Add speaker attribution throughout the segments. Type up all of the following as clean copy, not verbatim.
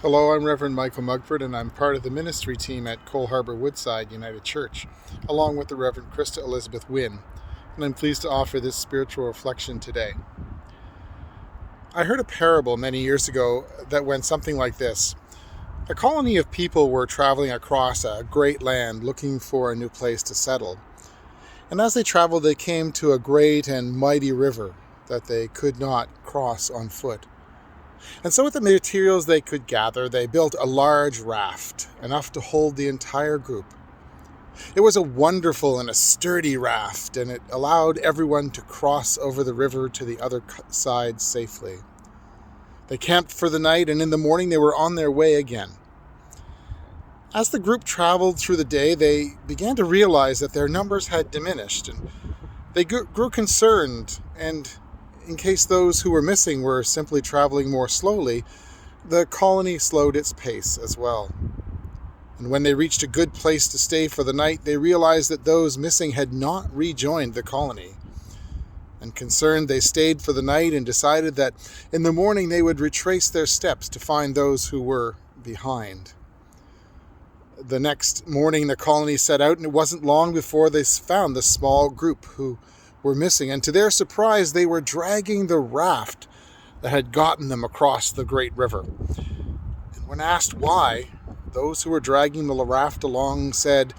Speaker 1: Hello, I'm Reverend Michael Mugford, and I'm part of the ministry team at Cole Harbour Woodside United Church, along with the Reverend Krista Elizabeth Wynne, and I'm pleased to offer this spiritual reflection today. I heard a parable many years ago that went something like this. A colony of people were traveling across a great land looking for a new place to settle. And as they traveled, they came to a great and mighty river that they could not cross on foot. And so with the materials they could gather, they built a large raft, enough to hold the entire group. It was a wonderful and a sturdy raft, and it allowed everyone to cross over the river to the other side safely. They camped for the night, and in the morning they were on their way again. As the group traveled through the day, they began to realize that their numbers had diminished, and they grew concerned, and in case those who were missing were simply traveling more slowly, the colony slowed its pace as well. And when they reached a good place to stay for the night, they realized that those missing had not rejoined the colony. And concerned, they stayed for the night and decided that in the morning they would retrace their steps to find those who were behind. The next morning the colony set out, and it wasn't long before they found the small group who were missing, and to their surprise they were dragging the raft that had gotten them across the great river. And when asked why, those who were dragging the raft along said,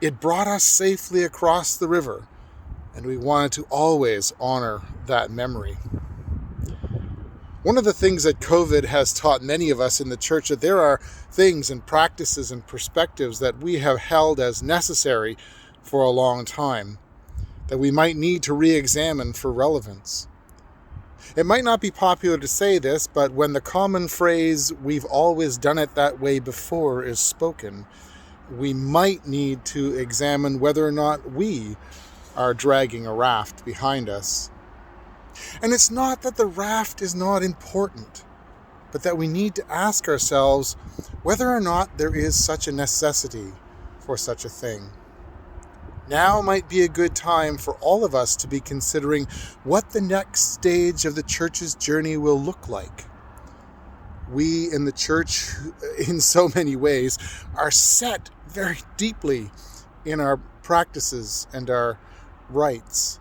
Speaker 1: "It brought us safely across the river, and we wanted to always honor that memory." One of the things that COVID has taught many of us in the church that there are things and practices and perspectives that we have held as necessary for a long time, that we might need to re-examine for relevance. It might not be popular to say this, but when the common phrase, "we've always done it that way before," is spoken, we might need to examine whether or not we are dragging a raft behind us. And it's not that the raft is not important, but that we need to ask ourselves whether or not there is such a necessity for such a thing. Now might be a good time for all of us to be considering what the next stage of the church's journey will look like. We in the church, in so many ways, are set very deeply in our practices and our rites.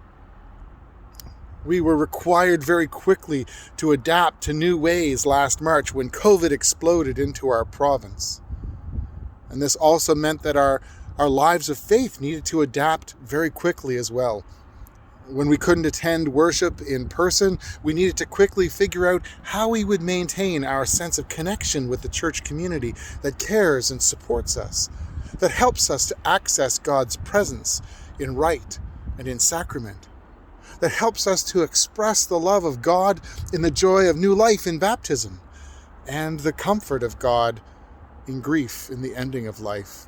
Speaker 1: We were required very quickly to adapt to new ways last March when COVID exploded into our province. And this also meant that our lives of faith needed to adapt very quickly as well. When we couldn't attend worship in person, we needed to quickly figure out how we would maintain our sense of connection with the church community that cares and supports us, that helps us to access God's presence in rite and in sacrament, that helps us to express the love of God in the joy of new life in baptism, and the comfort of God in grief in the ending of life.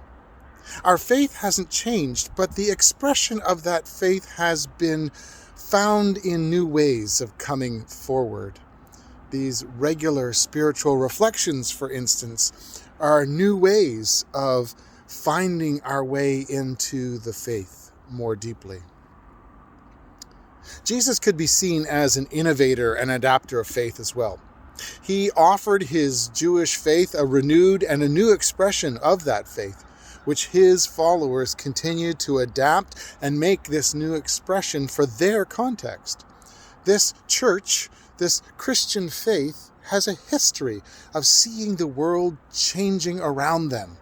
Speaker 1: Our faith hasn't changed, but the expression of that faith has been found in new ways of coming forward. These regular spiritual reflections, for instance, are new ways of finding our way into the faith more deeply. Jesus could be seen as an innovator and adapter of faith as well. He offered his Jewish faith a renewed and a new expression of that faith, which his followers continued to adapt and make this new expression for their context. This church, this Christian faith, has a history of seeing the world changing around them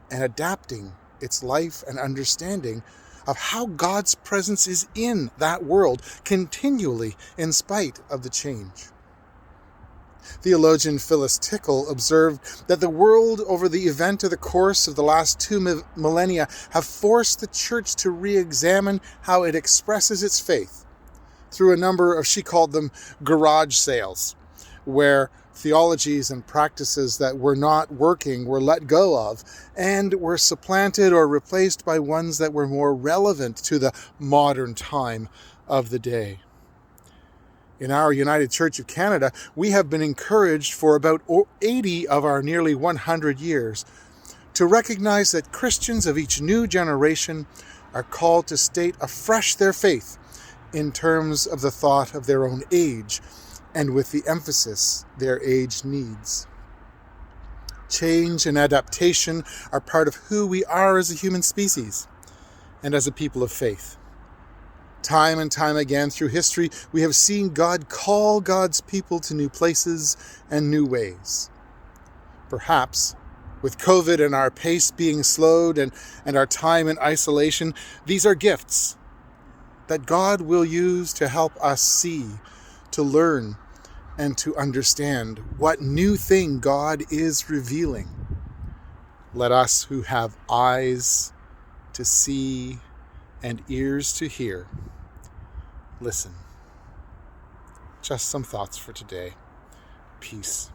Speaker 1: and adapting its life and understanding of how God's presence is in that world continually in spite of the change. Theologian Phyllis Tickle observed that the world over the event of the course of the last 2 millennia have forced the church to re-examine how it expresses its faith through a number of, she called them, garage sales, where theologies and practices that were not working were let go of and were supplanted or replaced by ones that were more relevant to the modern time of the day. In our United Church of Canada, we have been encouraged for about 80 of our nearly 100 years to recognize that Christians of each new generation are called to state afresh their faith in terms of the thought of their own age and with the emphasis their age needs. Change and adaptation are part of who we are as a human species and as a people of faith. Time and time again through history, we have seen God call God's people to new places and new ways. Perhaps, with COVID and our pace being slowed and our time in isolation, these are gifts that God will use to help us see, to learn, and to understand what new thing God is revealing. Let us who have eyes to see and ears to hear, listen. Just some thoughts for today. Peace.